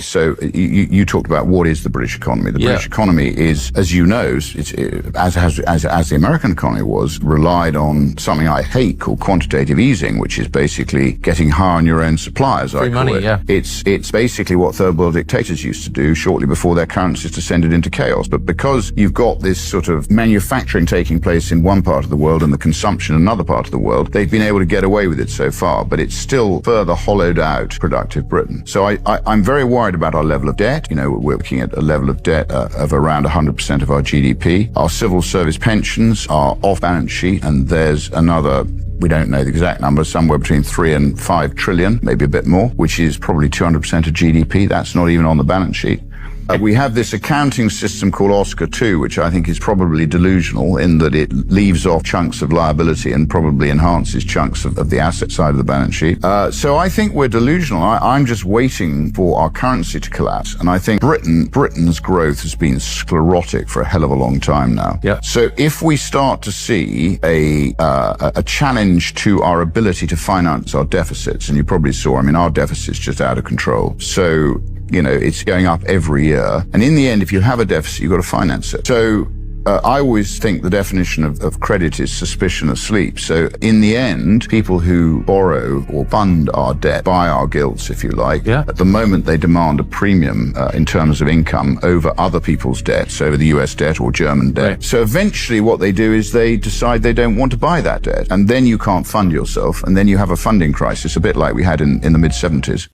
So you talked about what is the British economy. The British economy is, as you know, as the American economy was, relied on something I hate called quantitative easing, which is basically getting high on your own supply, as I call it. It's basically what third world dictators used to do shortly before their currencies descended into chaos. But because you've got this sort of manufacturing taking place in one part of the world and the consumption in another part of the world, they've been able to get away with it so far, but it's still further hollowed out productive Britain. So I'm very worried about our level of debt. We're looking at a level of debt of around 100% of our GDP. Our civil service pensions are off balance sheet, and there's another, we don't know the exact number, somewhere between 3 and 5 trillion, maybe a bit more, which is probably 200% of GDP. That's not even on the balance sheet. We have this accounting system called Oscar 2, which I think is probably delusional in that it leaves off chunks of liability and probably enhances chunks of the asset side of the balance sheet. So I think we're delusional. I'm just waiting for our currency to collapse. And I think Britain's growth has been sclerotic for a hell of a long time now. So if we start to see a challenge to our ability to finance our deficits, and you probably saw, our deficit's just out of control. So it's going up every year. And in the end, if you have a deficit, you've got to finance it. So I always think the definition of credit is suspicion asleep. So in the end, people who borrow or fund our debt, buy our gilts, if you like, at the moment they demand a premium in terms of income over other people's debts, over the US debt or German debt. So eventually what they do is they decide they don't want to buy that debt. And then you can't fund yourself. And then you have a funding crisis, a bit like we had in the mid-70s.